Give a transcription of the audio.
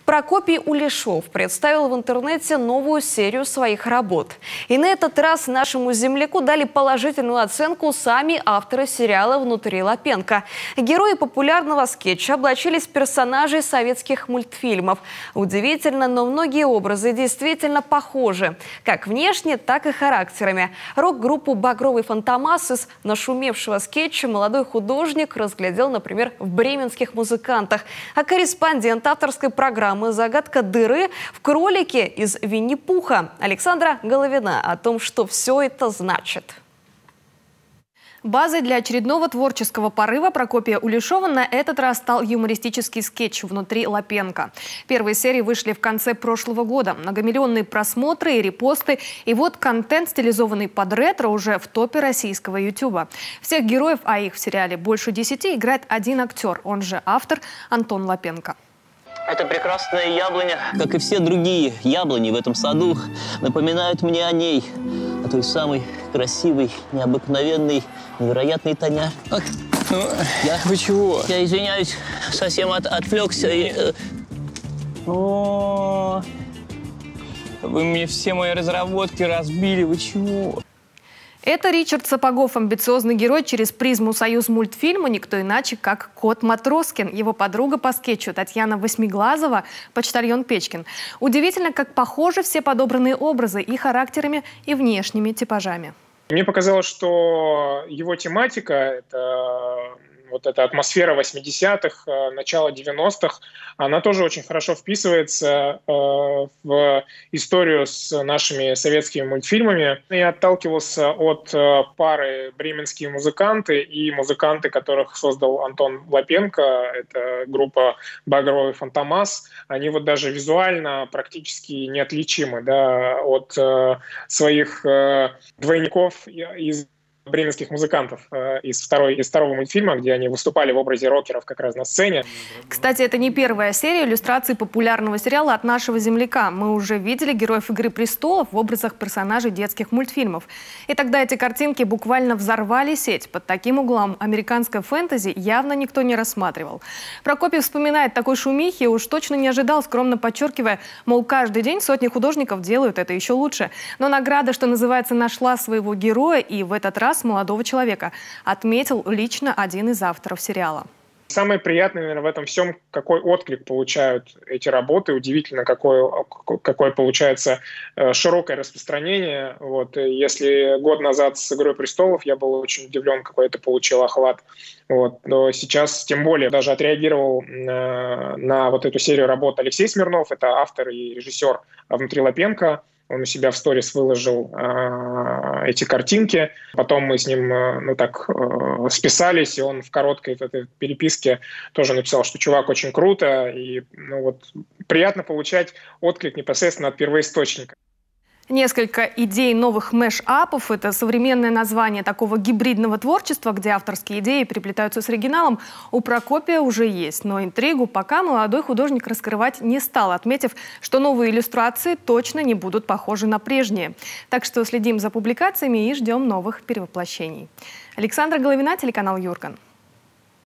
Прокопий Улешов представил в интернете новую серию своих работ. И на этот раз нашему земляку дали положительную оценку сами авторы сериала «Внутри Лапенко». Герои популярного скетча облачились в персонажей советских мультфильмов. Удивительно, но многие образы действительно похожи. Как внешне, так и характерами. Рок-группу «Багровый Фантомас» из нашумевшего скетча молодой художник разглядел, например, в бременских музыкантах. А корреспондент авторской программы «Загадка дыры» в кролике из Винни-Пуха Александра Головина о том, что все это значит. Базой для очередного творческого порыва Прокопия Улешова на этот раз стал юмористический скетч «Внутри Лапенко». Первые серии вышли в конце прошлого года. Многомиллионные просмотры и репосты. И вот контент, стилизованный под ретро, уже в топе российского ютуба. Всех героев, а их в сериале больше 10, играет один актер, он же автор Антон Лапенко. Эта прекрасная яблоня, как и все другие яблони в этом саду, напоминают мне о ней, о той самой красивой, необыкновенной, невероятной Таня. Вы чего? Я извиняюсь, совсем отвлекся. Вы мне все мои разработки разбили, вы чего? Это Ричард Сапогов, амбициозный герой через призму «Союзмультфильма», никто иначе, как Кот Матроскин. Его подруга по скетчу Татьяна Восьмиглазова, почтальон Печкин. Удивительно, как похожи все подобранные образы и характерами, и внешними типажами. Мне показалось, что его тематика – это вот эта атмосфера 80-х, начала 90-х, она тоже очень хорошо вписывается в историю с нашими советскими мультфильмами. Я отталкивался от пары «Бременские музыканты» и музыканты, которых создал Антон Лапенко. Это группа «Багровый Фантомас». Они вот даже визуально практически неотличимы, да, от своих двойников из бременских музыкантов из второго мультфильма, где они выступали в образе рокеров как раз на сцене. Кстати, это не первая серия иллюстраций популярного сериала «От нашего земляка». Мы уже видели героев «Игры престолов» в образах персонажей детских мультфильмов. И тогда эти картинки буквально взорвали сеть. Под таким углом американское фэнтези явно никто не рассматривал. Прокопий вспоминает такой шумихи и уж точно не ожидал, скромно подчеркивая, мол, каждый день сотни художников делают это еще лучше. Но награда, что называется, нашла своего героя, и в этот раз молодого человека, отметил лично один из авторов сериала. Самое приятное, наверное, в этом всем, какой отклик получают эти работы. Удивительно, какое получается широкое распространение. Вот. Если год назад с «Игрой престолов» я был очень удивлен, какой это получил охват. Вот. Но сейчас тем более даже отреагировал на вот эту серию работ Алексей Смирнов, это автор и режиссер «Внутри Лапенко». Он у себя в сторис выложил эти картинки. Потом мы с ним списались, и он в короткой этой переписке тоже написал, что чувак очень круто. И приятно получать отклик непосредственно от первоисточника. Несколько идей новых мэш-апов – это современное название такого гибридного творчества, где авторские идеи переплетаются с оригиналом, у Прокопия уже есть. Но интригу пока молодой художник раскрывать не стал, отметив, что новые иллюстрации точно не будут похожи на прежние. Так что следим за публикациями и ждем новых перевоплощений. Александра Головина, телеканал Юрган.